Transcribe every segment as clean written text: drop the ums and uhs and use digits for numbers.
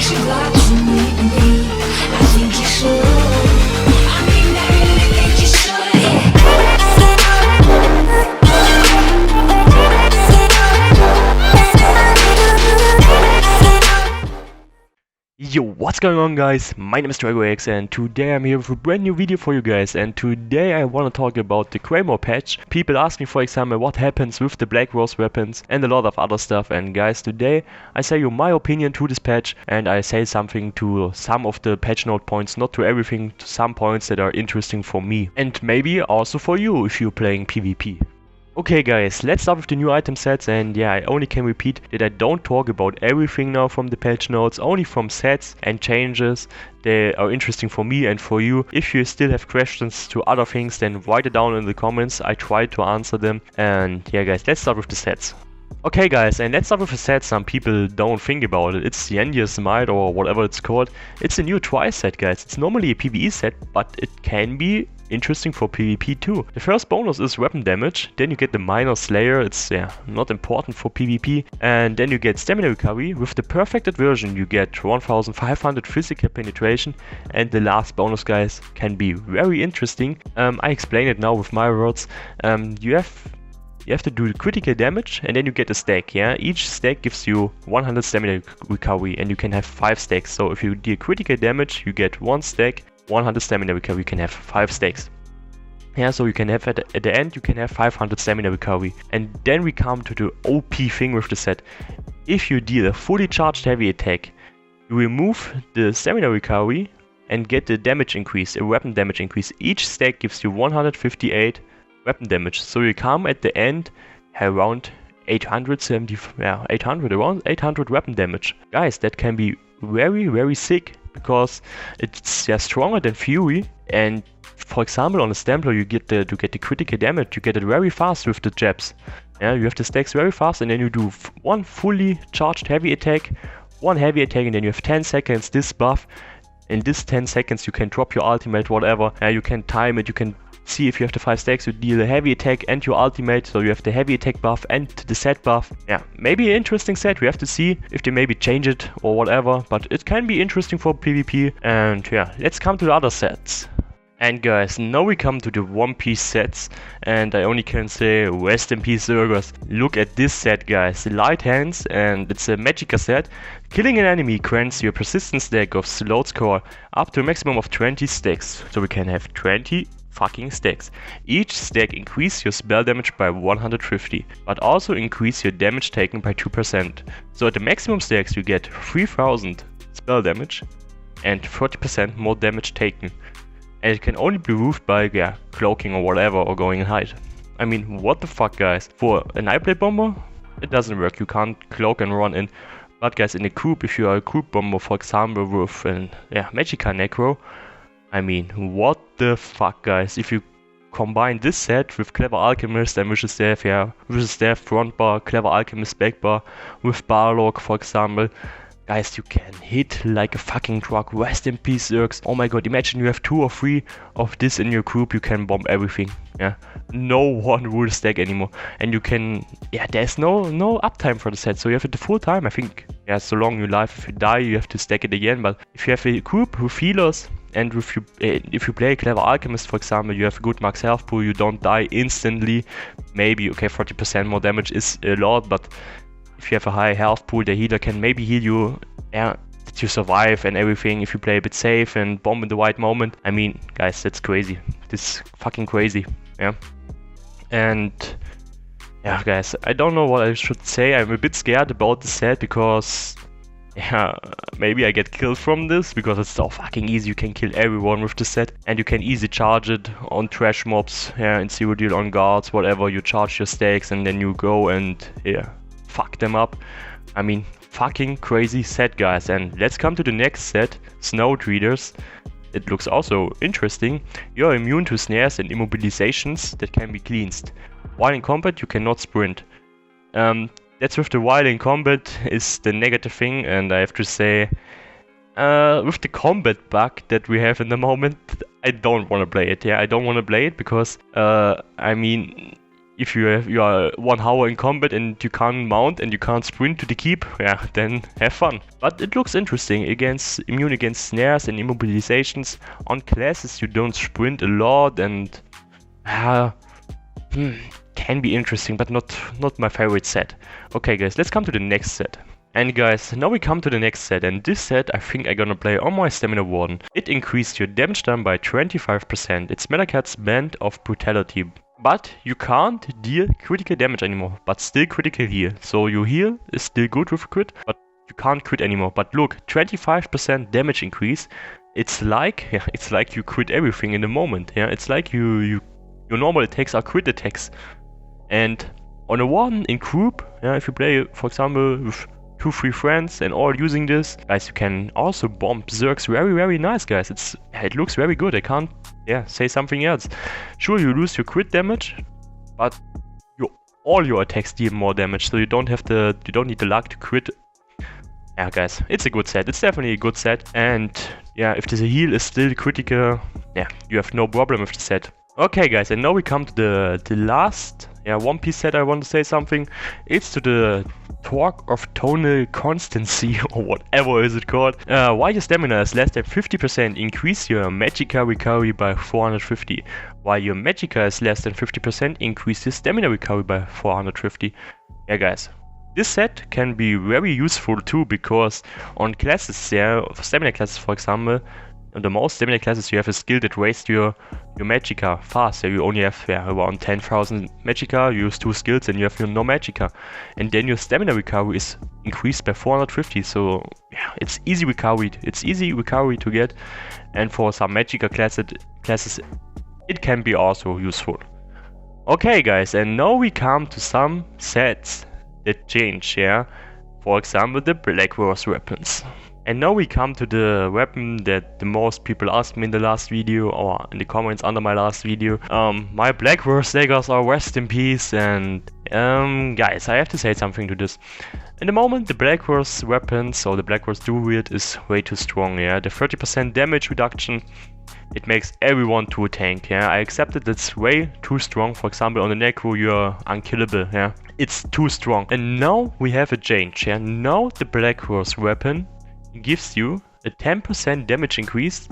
Yo, what's going on guys? My name is DragooX and today I'm here with a brand new video for you guys, and today I want to talk about the GREYMOOR patch. People ask me, for example, what happens with the BLACKROSE weapons and a lot of other stuff, and guys, today I say you my opinion to this patch and I say something to some of the patch note points, not to everything, to some points that are interesting for me and maybe also for you if you're playing PvP. Okay guys, let's start with the new item sets, and yeah, I only can repeat that I don't talk about everything now from the patch notes, only from sets and changes that are interesting for me and for you. If you still have questions to other things, then write it down in the comments, I try to answer them. And yeah guys, let's start with the sets. Okay guys, and let's start with a set some people don't think about it. It's the Endia's Might or whatever it's called. It's a new try set guys. It's normally a PvE set, but it can be interesting for PvP too. The first bonus is weapon damage, then you get the minor slayer, it's not important for PvP, and then you get stamina recovery. With the perfected version you get 1500 physical penetration, and the last bonus guys can be very interesting. I explain it now with my words. You have to do the critical damage and then you get a stack, yeah? Each stack gives you 100 stamina recovery and you can have 5 stacks. So if you deal critical damage, you get 1 stack, 100 stamina recovery, you can have 5 stacks. Yeah, so you can have at the end, you can have 500 stamina recovery. And then we come to the OP thing with the set. If you deal a fully charged heavy attack, you remove the stamina recovery and get the damage increase, a weapon damage increase. Each stack gives you 158 weapon damage, so you come at the end around 800 weapon damage. Guys, that can be very sick because it's stronger than Fury. And for example, on a Stampler you get the critical damage, you get it very fast with the jabs. Yeah, you have the stacks very fast, and then you do one fully charged heavy attack, one heavy attack, and then you have 10 seconds this buff. In this 10 seconds you can drop your ultimate, whatever. You can time it, you can see if you have the 5 stacks, you deal the heavy attack and your ultimate, so you have the heavy attack buff and the set buff. Yeah, maybe an interesting set. We have to see if they maybe change it or whatever, but it can be interesting for PvP. And yeah, let's come to the other sets. And guys, now we come to the One Piece sets, and I only can say rest in peace Zergers. Look at this set guys, Light Hands, and it's a Magicka set. Killing an enemy grants you a persistent stack of slowed score up to a maximum of 20 stacks, so we can have 20 fucking stacks. Each stack increase your spell damage by 150, but also increase your damage taken by 2%. So at the maximum stacks you get 3000 spell damage and 40% more damage taken. And it can only be roofed by cloaking or whatever, or going in height. I mean, what the fuck guys? For a Nightblade bomber, it doesn't work, you can't cloak and run in. But guys, in a group, if you are a group bomber, for example with an Magicka Necro, I mean, what the fuck guys? If you combine this set with Clever Alchemist and Vicious Death front bar, Clever Alchemist back bar, with Barlock for example, guys, you can hit like a fucking truck. Rest in peace Zergs. Oh my god, imagine you have 2 or 3 of this in your group, you can bomb everything. Yeah, no one will stack anymore, and you can, there's no uptime for the set, so you have it the full time. I think, so long you live, if you die you have to stack it again. But if you have a group with healers, and if you play Clever Alchemist for example, you have a good max health pool, you don't die instantly. Maybe, okay, 40% more damage is a lot, but if you have a high health pool, the healer can maybe heal you, that you survive and everything, if you play a bit safe and bomb in the right moment. I mean, guys, that's crazy. This is fucking crazy, yeah. And yeah, guys, I don't know what I should say. I'm a bit scared about the set because, maybe I get killed from this, because it's so fucking easy. You can kill everyone with the set, and you can easily charge it on trash mobs, in zero deal, on guards, whatever. You charge your stakes and then you go and fuck them up. I mean, fucking crazy set guys. And let's come to the next set, Snow Treaders. It looks also interesting. You're immune to snares and immobilizations that can be cleansed. While in combat you cannot sprint. That's with the while in combat is the negative thing, and I have to say, with the combat bug that we have in the moment, I don't want to play it. I don't want to play it because, I mean, if you are 1 hour in combat and you can't mount and you can't sprint to the keep, yeah, then have fun. But it looks interesting. Immune against snares and immobilizations. On classes you don't sprint a lot, and can be interesting, but not my favorite set. Okay guys, let's come to the next set. And guys, now we come to the next set, and this set I think I'm gonna play on my Stamina Warden. It increased your damage done by 25%. It's Metacat's Band of Brutality. But you can't deal critical damage anymore, but still critical heal. So your heal is still good with crit, but you can't crit anymore. But look, 25% damage increase. It's like you crit everything in the moment. Yeah, it's like your normal attacks are crit attacks. And on a Warden in group, yeah, if you play, for example, with 2-3 friends and all using this, guys, you can also bomb Zergs very nice, guys. It looks very good. I can't say something else. Sure, you lose your crit damage, but all your attacks deal more damage, so you don't need the luck to crit. Yeah, guys, it's a good set. It's definitely a good set. And yeah, if the heal is still critical, yeah, you have no problem with the set. Okay guys, and now we come to the last One Piece set I want to say something. It's to the Torque of Tonal Constancy, or whatever is it called. While your stamina is less than 50%, increase your Magicka recovery by 450. While your Magicka is less than 50%, increase your stamina recovery by 450. Yeah guys, this set can be very useful too, because on classes, stamina classes for example, the most stamina classes you have a skill that raises your Magicka fast. You only have around 10,000 Magicka, you use 2 skills and you have no Magicka. And then your stamina recovery is increased by 450, so yeah, it's easy recovery. It's easy recovery to get, and for some Magicka classes it can be also useful. Okay guys, and now we come to some sets that change, for example the BLACKROSE weapons. And now we come to the weapon that the most people asked me in the last video, or in the comments under my last video. My BLACKROSE daggers are rest in peace, and guys, I have to say something to this. In the moment, the BLACKROSE weapons, or the BLACKROSE dual wield, is way too strong. The 30% damage reduction, it makes everyone to a tank. I accept it, it's way too strong. For example, on the Necro you're unkillable. It's too strong. And now we have a change. Now the BLACKROSE weapon gives you a 10% damage increase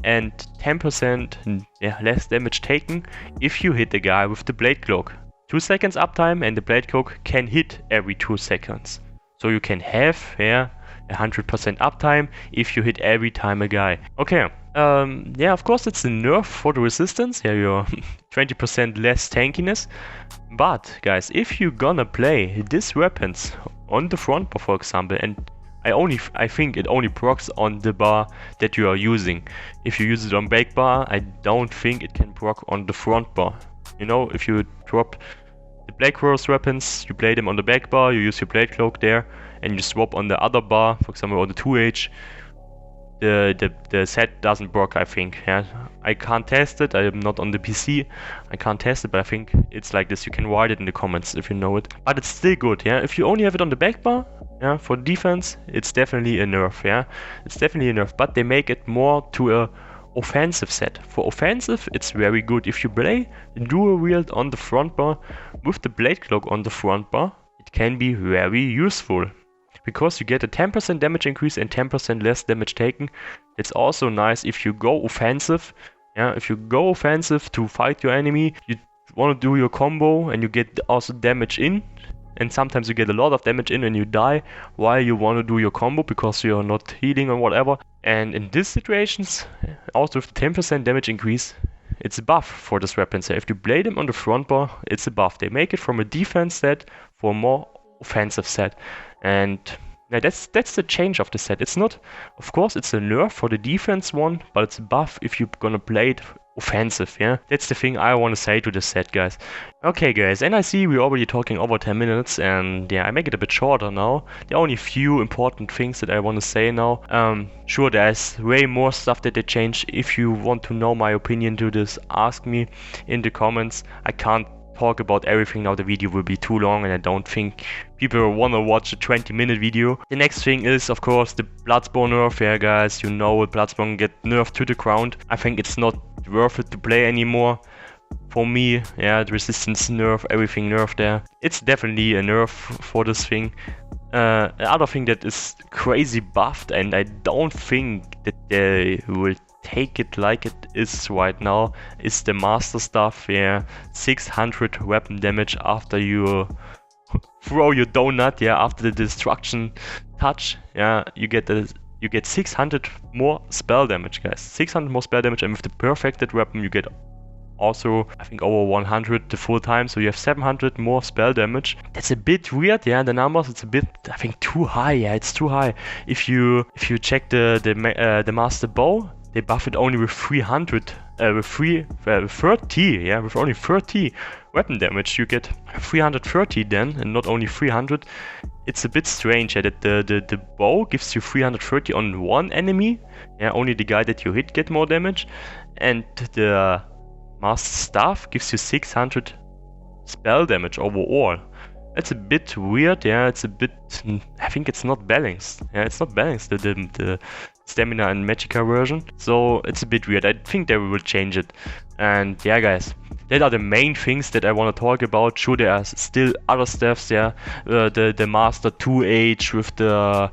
and 10% less damage taken if you hit the guy with the blade cloak. 2 seconds uptime, and the blade cloak can hit every 2 seconds. So you can have 100% uptime if you hit every time a guy. Okay, of course it's a nerf for the resistance, you're 20% less tankiness. But guys, if you're gonna play these weapons on the front bar, for example, and I think it only procs on the bar that you are using. If you use it on back bar, I don't think it can proc on the front bar. If you drop the BLACKROSE weapons, you play them on the back bar, you use your blade cloak there, and you swap on the other bar, for example on the 2H, the set doesn't proc, I think. I can't test it, I am not on the PC, I can't test it, but I think it's like this. You can write it in the comments if you know it. But it's still good, if you only have it on the back bar, for defense, it's definitely a nerf, it's definitely a nerf, but they make it more to a offensive set. For offensive, it's very good. If you play dual wield on the front bar with the blade cloak on the front bar, it can be very useful, because you get a 10% damage increase and 10% less damage taken. It's also nice if you go offensive. If you go offensive to fight your enemy, you want to do your combo and you get also damage in. And sometimes you get a lot of damage in and you die while you want to do your combo because you're not healing or whatever. And in these situations, also with 10% damage increase, it's a buff for this weapon. So if you play them on the front bar, it's a buff. They make it from a defense set for a more offensive set. And that's the change of the set. It's not, of course, it's a nerf for the defense one, but it's a buff if you're gonna play it offensive. That's the thing I want to say to this set, guys. Okay guys, and I see we're already talking over 10 minutes, and I make it a bit shorter now. There are only a few important things that I want to say now. Sure, there's way more stuff that they changed. If you want to know my opinion to this, ask me in the comments. I can't talk about everything now, the video will be too long and I don't think people want to watch a 20-minute video. The next thing is, of course, the Bloodspawn nerf. Guys, Bloodspawn get nerfed to the ground. I think it's not worth it to play anymore. For me, yeah, the resistance nerf, everything nerf there. It's definitely a nerf for this thing. Another thing that is crazy buffed, and I don't think that they will take it like it is right now, is the master stuff. Yeah, 600 weapon damage after you throw your donut. Yeah, after the destruction touch. Yeah, you get 600 more spell damage, guys. 600 more spell damage, and with the perfected weapon you get also, I think, over 100 the full time, so you have 700 more spell damage. That's a bit weird, yeah, the numbers, it's a bit, I think, too high, yeah, it's too high. If you check the master bow, they buff it only with 300, with 30, yeah, with only 30 weapon damage, you get 330 then, and not only 300. It's a bit strange, yeah, that the bow gives you 330 on one enemy, yeah, only the guy that you hit get more damage, and the master staff gives you 600 spell damage overall. That's a bit weird, yeah, it's a bit, I think it's not balanced. Yeah, it's not balanced, the stamina and magicka version. So it's a bit weird. I think they will change it. And yeah, guys, that are the main things that I want to talk about. Sure, there are still other stuffs, yeah. The master 2H with the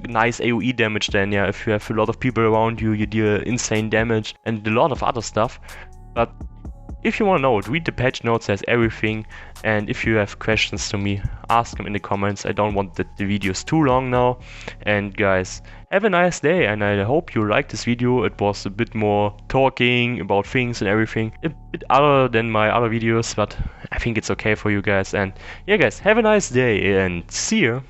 nice AoE damage then, yeah. If you have a lot of people around you, you deal insane damage and a lot of other stuff. But if you want to know it, read the patch notes, there's everything. And if you have questions to me, ask them in the comments. I don't want that the video is too long now. And guys, have a nice day, and I hope you liked this video. It was a bit more talking about things and everything, a bit other than my other videos, but I think it's okay for you guys. And yeah, guys, have a nice day and see you.